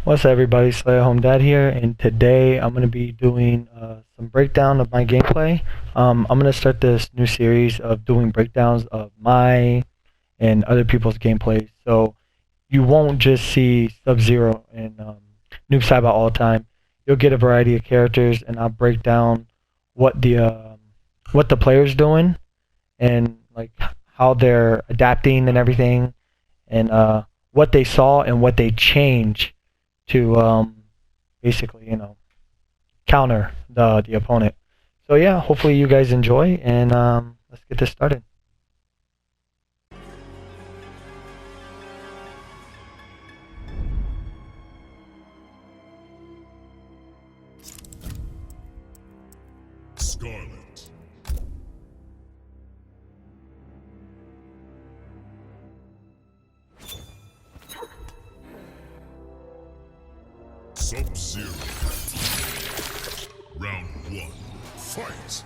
What's up, everybody? SlayAtHomeDad here, and today I'm going to be doing some breakdown of my gameplay. I'm going to start this new series of doing breakdowns of my and other people's gameplays. So you won't just see Sub-Zero and Noob Saibot all the time. You'll get a variety of characters, and I'll break down what the player's doing and like how they're adapting and everything, and what they saw and what they change to basically, counter the opponent. So yeah, hopefully you guys enjoy, and let's get this started. Skarlet. Sub-Zero. Round 1. Fight!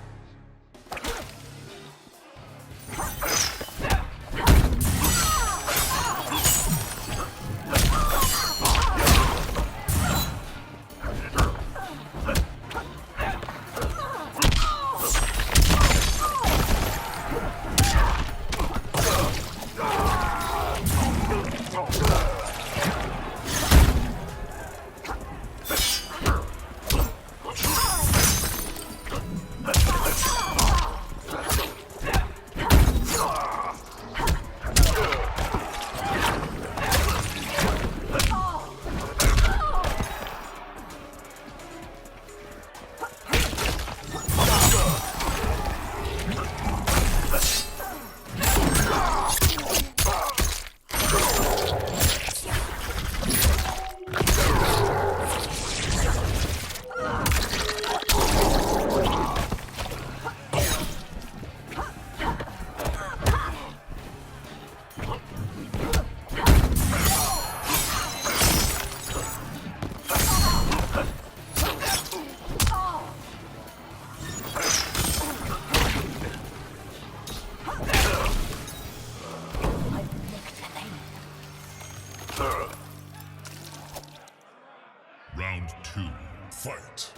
Round 2. Fight!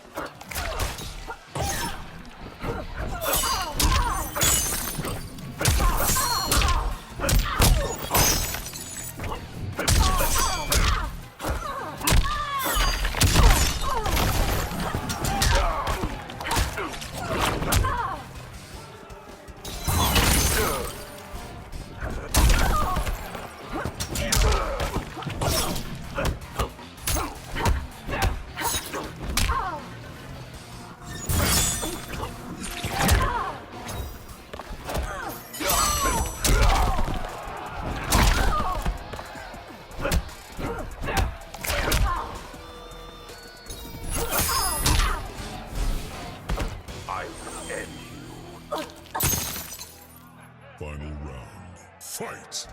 Final round. Fight!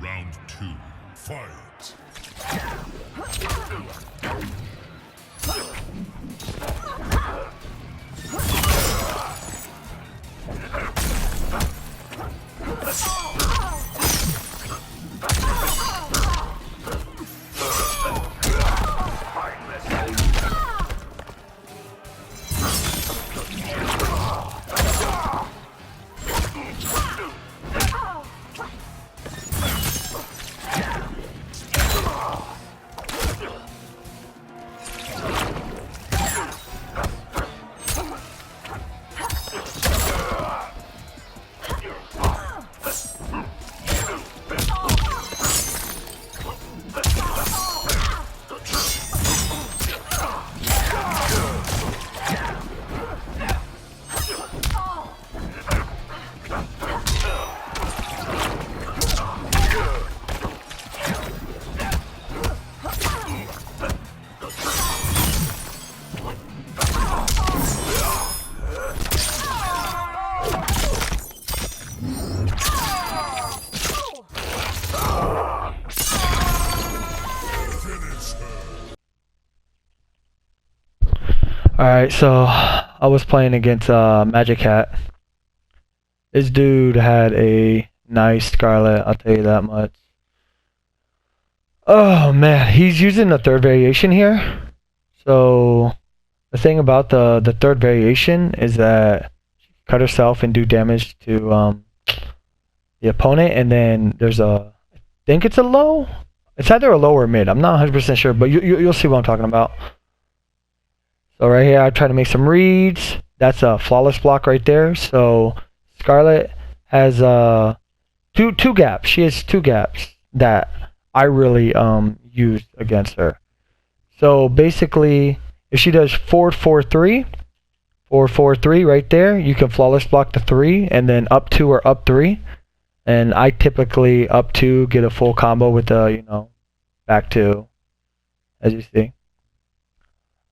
Round 2, fight! Alright, so I was playing against Magic Hat. This dude had a nice Skarlet, I'll tell you that much. Oh man, he's using the third variation here. So the thing about the third variation is that she can cut herself and do damage to the opponent, and then there's a, I think it's a low. It's either a low or mid. I'm not 100% sure, but you'll see what I'm talking about. So right here, I try to make some reads. That's a flawless block right there. So Skarlet has two gaps. She has two gaps that I really used against her. So basically, if she does 4-4-3, 4-4-3 right there, you can flawless block the 3, and then up 2 or up 3. And I typically up 2 get a full combo with the back 2, as you see.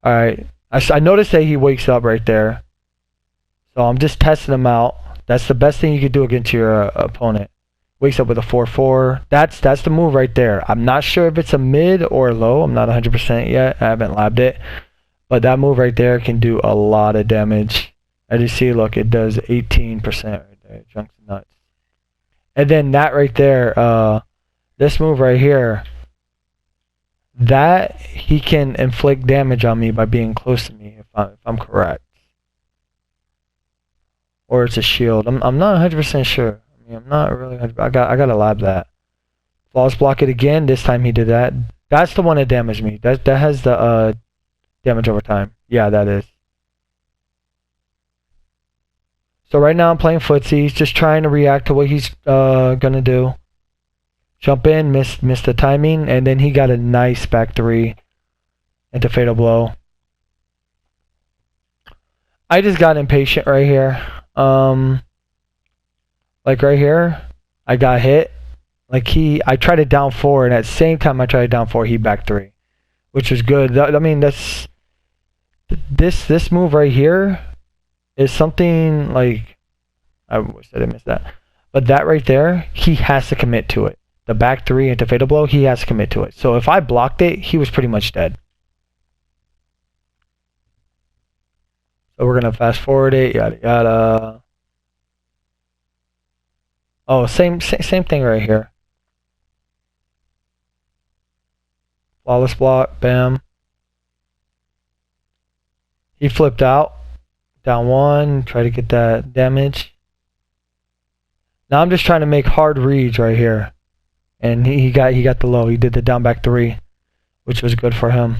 All right. I noticed that he wakes up right there. So I'm just testing him out. That's the best thing you can do against your opponent. Wakes up with a 4-4. That's the move right there. I'm not sure if it's a mid or low. I'm not 100% yet. I haven't labbed it. But that move right there can do a lot of damage. As you see, look, it does 18% right there. Junks and nuts. And then that right there, this move right here, that he can inflict damage on me by being close to me, if I'm correct. Or it's a shield. I'm not 100% sure. I mean, I'm not really. I gotta lab that. Flawless block it again. This time he did that. That's the one that damaged me. That has the damage over time. Yeah, that is. So right now I'm playing footsies, just trying to react to what he's gonna do. Jump in, missed the timing, and then he got a nice back 3 into fatal blow. I just got impatient right here. Like right here, I got hit. Like I tried to down 4, and at the same time I tried to down 4, he back 3, which was good. I mean, that's this move right here is something like, I wish I didn't miss that, but that right there, he has to commit to it. The back 3 into fatal blow, he has to commit to it. So if I blocked it, he was pretty much dead. So we're gonna fast forward it, yada yada. Oh, same thing right here. Flawless block, bam. He flipped out, down 1, try to get that damage. Now I'm just trying to make hard reads right here. And he got the low. He did the down back 3, which was good for him.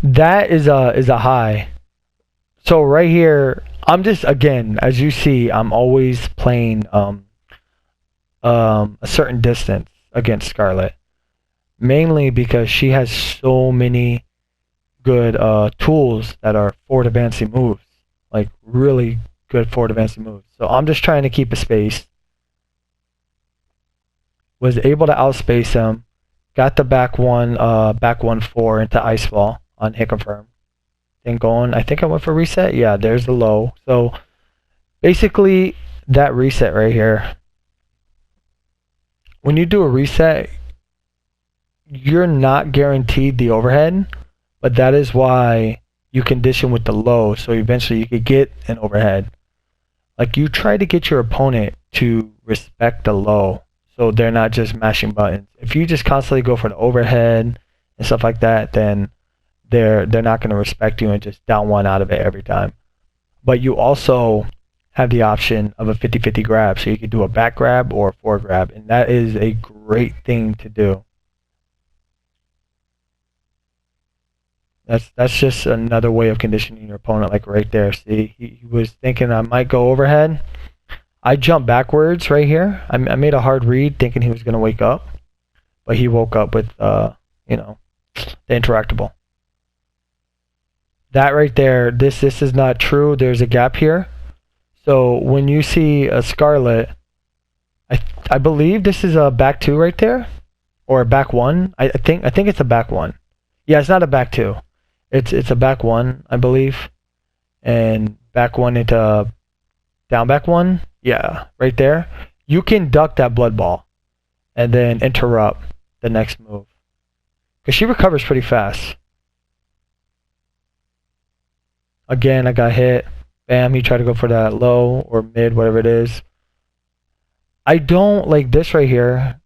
That is a high. So right here, I'm just, again, as you see, I'm always playing a certain distance against Skarlet, mainly because she has so many good tools that are forward advancing moves, like really good forward advancing moves. So I'm just trying to keep a space. Was able to outspace him. Got the back 1-4 into ice ball on hit confirm. Then going, I think I went for reset. Yeah, there's the low. So Basically, that reset right here. When you do a reset, you're not guaranteed the overhead, but that is why you condition with the low, so eventually you could get an overhead. Like, you try to get your opponent to respect the low, so they're not just mashing buttons. If you just constantly go for the overhead and stuff like that, then they're not going to respect you and just down one out of it every time. But you also have the option of a 50-50 grab, so you can do a back grab or a forward grab, and that is a great thing to do. That's just another way of conditioning your opponent, like right there. See, he was thinking I might go overhead. I jumped backwards right here. I made a hard read thinking he was going to wake up, but he woke up with, you know, the interactable. That right there, this is not true. There's a gap here. So when you see a Skarlet, I believe this is a back 2 right there, or a back 1. I think it's a back 1. Yeah, it's not a back 2. It's a back 1, I believe, and back 1 into down back 1. Yeah, right there. You can duck that blood ball, and then interrupt the next move, because she recovers pretty fast. Again, I got hit. Bam, he tried to go for that low or mid, whatever it is. I don't like this right here.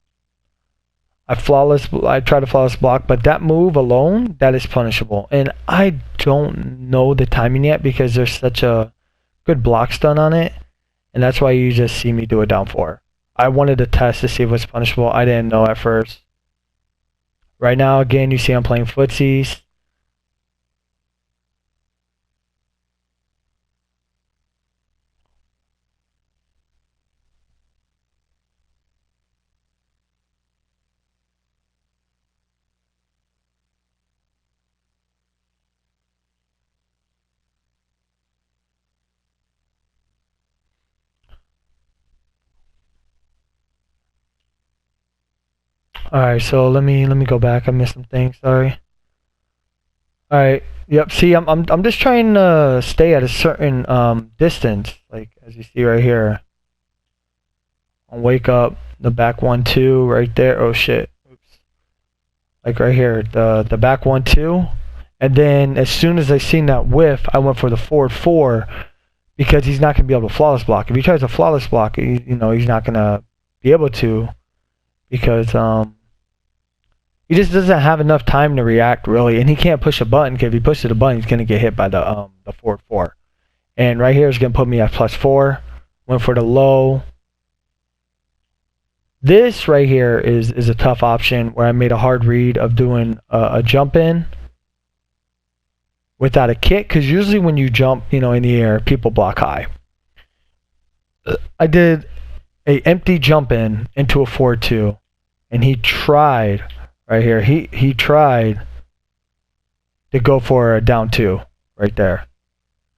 I try to flawless block, but that move alone, that is punishable. And I don't know the timing yet because there's such a good block stun on it. And that's why you just see me do a down 4. I wanted to test to see if it was punishable. I didn't know at first. Right now, again, you see I'm playing footsies. Alright, so let me go back. I missed some things, sorry. Alright, yep, see I'm just trying to stay at a certain distance, like as you see right here. I'll wake up the back 1-2 right there. Oh shit. Oops. Like right here, the back 1-2. And then as soon as I seen that whiff, I went for the forward 4 because he's not gonna be able to flawless block. If he tries to flawless block, he's not gonna be able to, because he just doesn't have enough time to react really, and he can't push a button, because if he pushes a button, he's gonna get hit by the forward 4. And right here is gonna put me at +4. Went for the low. This right here is a tough option where I made a hard read of doing a jump in without a kick, because usually when you jump, in the air, people block high. I did a empty jump in into a 4-2, and he tried right here. He tried to go for a down 2 right there.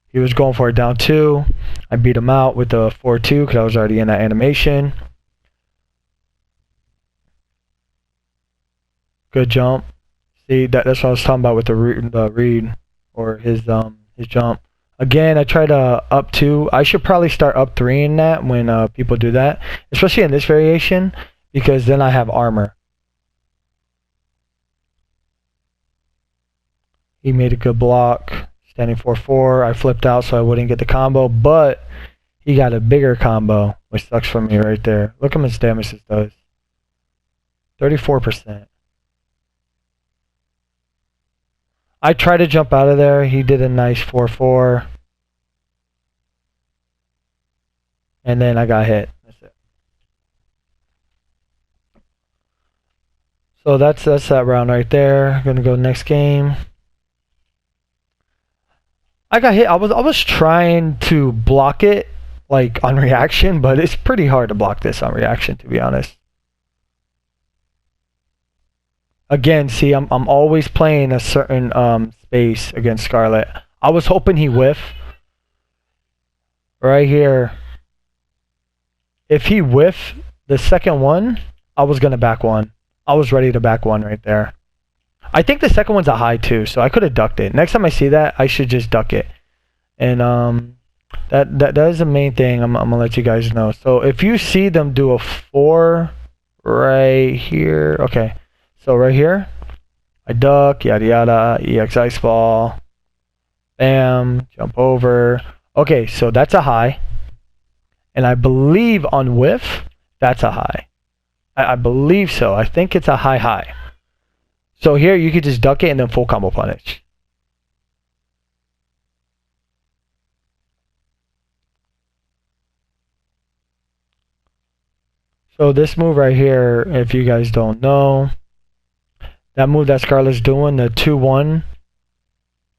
He was going for a down 2. I beat him out with the 4-2 because I was already in that animation. Good jump. See, that's what I was talking about with the read or his jump. Again, I tried up 2. I should probably start up 3 in that when people do that, especially in this variation, because then I have armor. He made a good block, standing 4-4. I flipped out so I wouldn't get the combo, but he got a bigger combo, which sucks for me right there. Look how much damage this does. 34%. I tried to jump out of there. He did a nice 4-4. And then I got hit. That's it. So that's that round right there. Gonna go next game. I got hit. I was trying to block it like on reaction, but it's pretty hard to block this on reaction, to be honest. Again, see, I'm always playing a certain space against Skarlet. I was hoping he whiff. Right here. If he whiff the second one, I was gonna back 1. I was ready to back 1 right there. I think the second one's a high too, so I could have ducked it. Next time I see that, I should just duck it. And That is the main thing I'm gonna let you guys know. So if you see them do a 4 right here, okay. So right here, I duck, yada yada, EX ice ball, bam, jump over. Okay, so that's a high, and I believe on whiff, that's a high. I believe so. I think it's a high. So here you could just duck it and then full combo punish. So this move right here, if you guys don't know, that move that Skarlet's doing, the 2-1,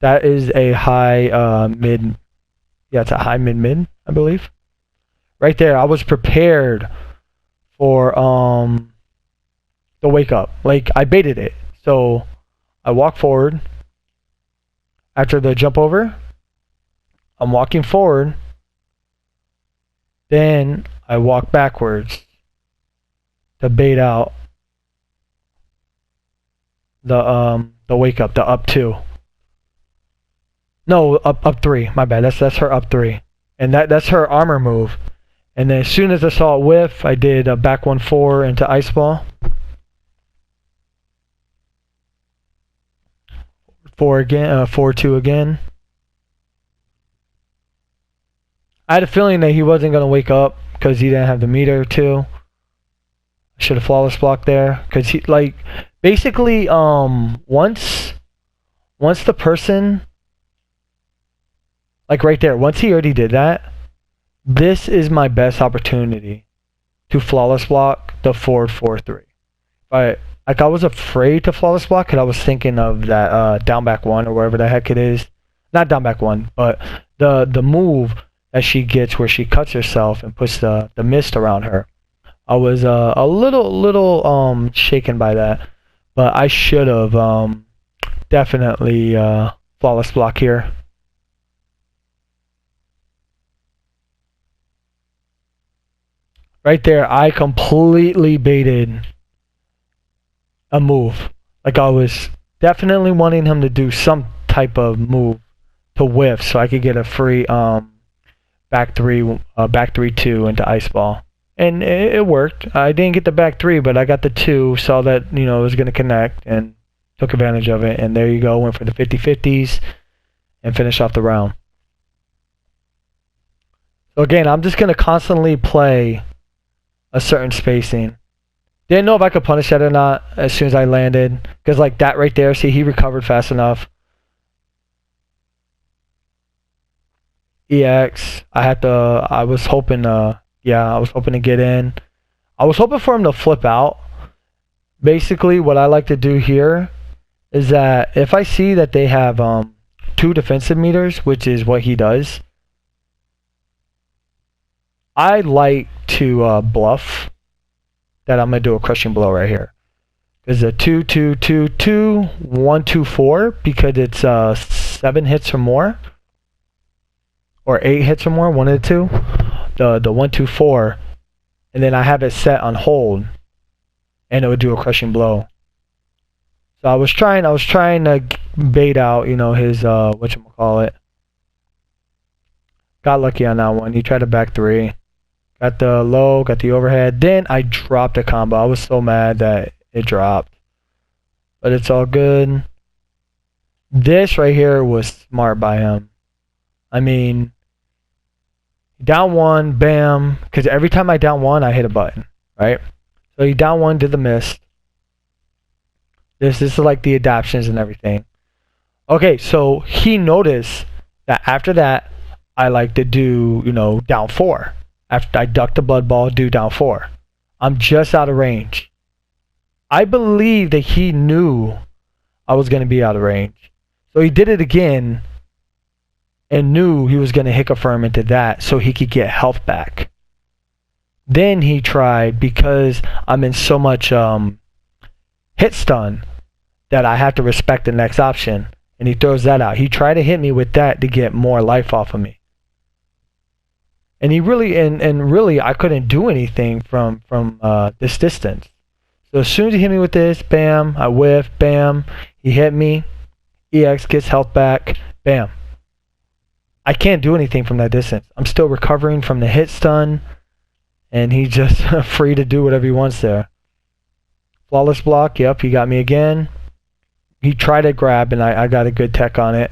that is a high mid. Yeah, it's a high mid, I believe. Right there, I was prepared for the wake up. Like, I baited it. So I walk forward. After the jump over, I'm walking forward. Then I walk backwards to bait out the wake up, the up 2. No, up 3. My bad. That's her up 3, and that's her armor move. And then as soon as I saw it whiff, I did a back 1-4 into ice ball. 4 again, 4-2 again. I had a feeling that he wasn't gonna wake up because he didn't have the meter too. I should have flawless blocked there because he like basically once the person like right there, once he already did that, this is my best opportunity to flawless block the forward 4-3. I was afraid to flawless block because I was thinking of that down back 1 or whatever the heck it is. Not down back 1, but the move that she gets where she cuts herself and puts the mist around her. I was a little shaken by that, but I should have definitely flawless block here. Right there, I completely baited a move. Like, I was definitely wanting him to do some type of move to whiff so I could get a free back 3-2 into ice ball. And it worked. I didn't get the back 3, but I got the 2, saw that, it was going to connect, and took advantage of it. And there you go, went for the 50-50s and finished off the round. So again, I'm just going to constantly play a certain spacing. Didn't know if I could punish that or not as soon as I landed. Because like that right there, see, he recovered fast enough. EX, I was hoping to get in. I was hoping for him to flip out. Basically, what I like to do here is that if I see that they have 2 defensive meters, which is what he does, I like to bluff that I'm going to do a crushing blow right here. There's a 2-2-2-2, 1-2-4, because it's 7 hits or more. Or 8 hits or more, one of the two. The 1-2-4. And then I have it set on hold. And it would do a crushing blow. So I was trying to bait out, his whatchamacallit. Got lucky on that one. He tried a back 3. Got the low, got the overhead. Then I dropped a combo. I was so mad that it dropped. But it's all good. This right here was smart by him. I mean, down 1, bam. Because every time I down 1, I hit a button, right? So he down 1, did the mist. This is like the adaptions and everything. Okay, so he noticed that after that, I like to do, down 4. After I duck the blood ball, do down 4. I'm just out of range. I believe that he knew I was going to be out of range. So he did it again and knew he was going to hit confirm into that so he could get health back. Then he tried, because I'm in so much hit stun that I have to respect the next option, and he throws that out. He tried to hit me with that to get more life off of me. And he really, and really, I couldn't do anything from this distance. So as soon as he hit me with this, bam, I whiff, bam, he hit me. EX gets health back, bam. I can't do anything from that distance. I'm still recovering from the hit stun, and he's just free to do whatever he wants there. Flawless block, yep, he got me again. He tried to grab, and I got a good tech on it.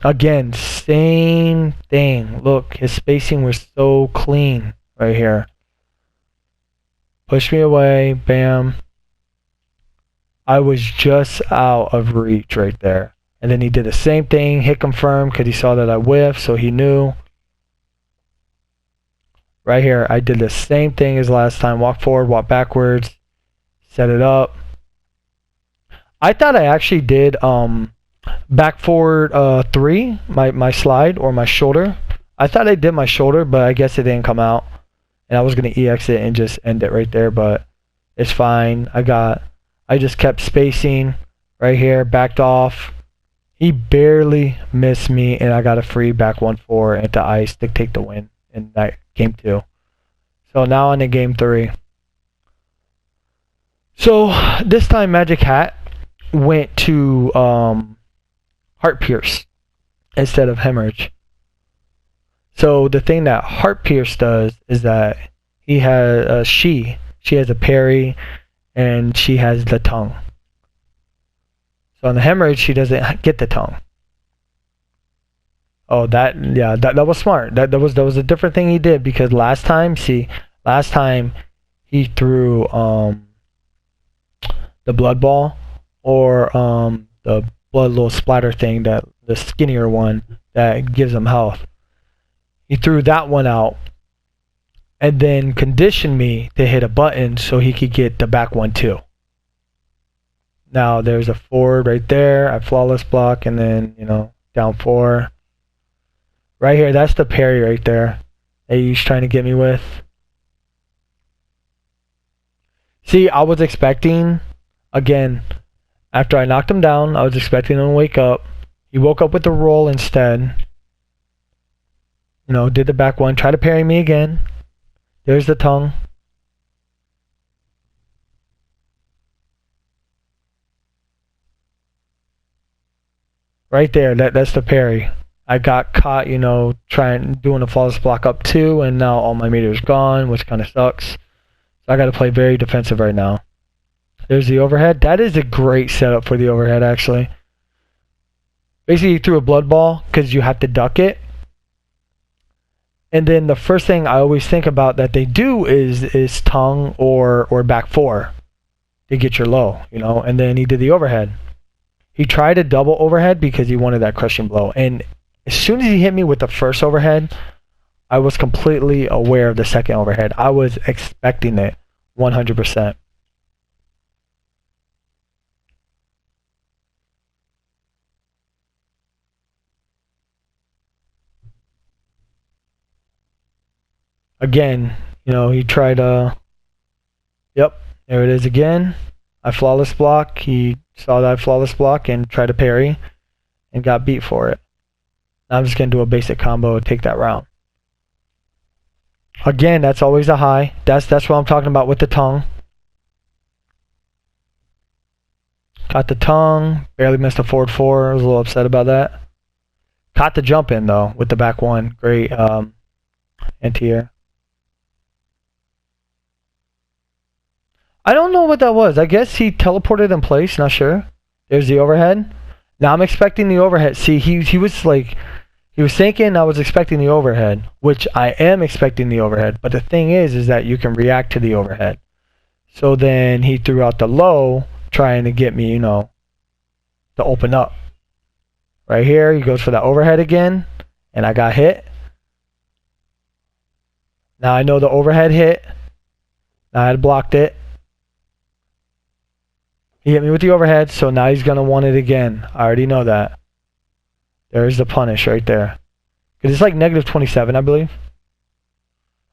Again, same thing. Look, his spacing was so clean right here. Push me away, bam. I was just out of reach right there. And then he did the same thing, hit confirm, because he saw that I whiffed, so he knew. Right here, I did the same thing as last time. Walk forward, walk backwards, set it up. I thought I actually did back forward 3, my slide or my shoulder. I thought I did my shoulder, but I guess it didn't come out. And I was going to EX it and just end it right there, but it's fine. I just kept spacing right here, backed off. He barely missed me, and I got a free back 1-4 into ice to take the win in that game 2. So now on to game 3. So this time Magic Hat went to Heart Pierce instead of Hemorrhage. So the thing that Heart Pierce does is that he has she has a parry, and she has the tongue. So on the Hemorrhage, she doesn't get the tongue. Oh, that was smart. That was a different thing he did, because last time he threw the blood ball, or the blood little splatter thing, that the skinnier one that gives him health. He threw that one out, and then conditioned me to hit a button so he could get the back 1-2. Now there's a forward right there. I flawless block, and then down 4. Right here, that's the parry right there that he's trying to get me with. See, I was expecting, again, after I knocked him down, I was expecting him to wake up. He woke up with the roll instead. Did the back 1, try to parry me again. There's the tongue. Right there, that's the parry. I got caught, doing a flawless block up 2, and now all my meter's gone, which kind of sucks. So I got to play very defensive right now. There's the overhead. That is a great setup for the overhead, actually. Basically, you threw a blood ball because you have to duck it. And then the first thing I always think about that they do is tongue or back 4 to get your low, And then he did the overhead. He tried a double overhead because he wanted that crushing blow. And as soon as he hit me with the first overhead, I was completely aware of the second overhead. I was expecting it 100%. Again, he tried yep, there it is again. I flawless block. He saw that flawless block and tried to parry and got beat for it. Now I'm just going to do a basic combo and take that round. Again, that's always a high. That's what I'm talking about with the tongue. Caught the tongue. Barely missed a forward 4. I was a little upset about that. Caught the jump in, though, with the back 1. Great anti-air. I don't know what that was. I guess he teleported in place. Not sure. There's the overhead. Now I'm expecting the overhead. See, he was thinking I was expecting the overhead, which I am expecting the overhead. But the thing is that you can react to the overhead. So then he threw out the low, trying to get me, to open up. Right here, he goes for that overhead again, and I got hit. Now I know the overhead hit. Now I had blocked it. He hit me with the overhead, so now he's going to want it again. I already know that. There's the punish right there. Because it's like negative 27, I believe.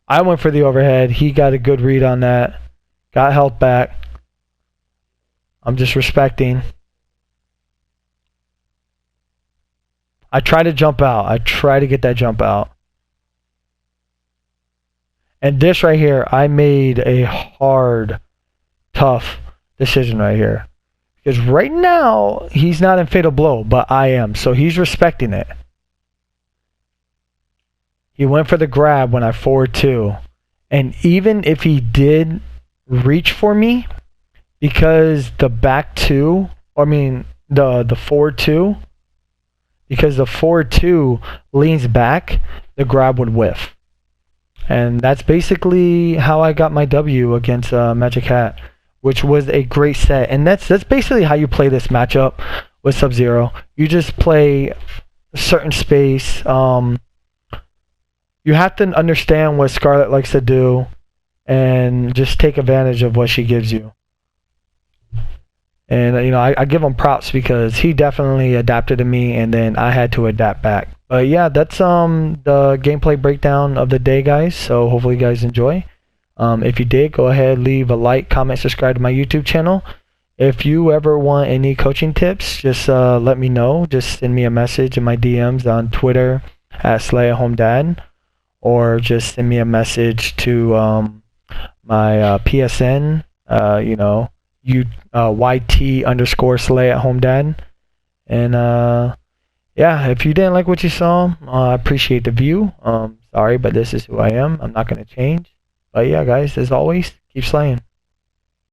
I went for the overhead. He got a good read on that. Got health back. I'm just respecting. I try to jump out. I try to get that jump out. And this right here, I made a hard, tough decision right here. Because right now, he's not in Fatal Blow, but I am. So he's respecting it. He went for the grab when I forward 2. And even if he did reach for me, because the back 2, the forward 2, because the forward 2 leans back, the grab would whiff. And that's basically how I got my W against Magic Hat, which was a great set. And that's basically how you play this matchup with Sub-Zero. You just play a certain space. You have to understand what Skarlet likes to do and just take advantage of what she gives you. And I give him props because he definitely adapted to me, and then I had to adapt back. But yeah, that's the gameplay breakdown of the day, guys. So hopefully you guys enjoy. If you did, go ahead, leave a like, comment, subscribe to my YouTube channel. If you ever want any coaching tips, just let me know. Just send me a message in my DMs on Twitter at @SlayAtHomeDad, or just send me a message to my PSN. YT_SlayAtHomeDad. And yeah, if you didn't like what you saw, I appreciate the view. Sorry, but this is who I am. I'm not going to change. But yeah, guys, as always, keep slaying.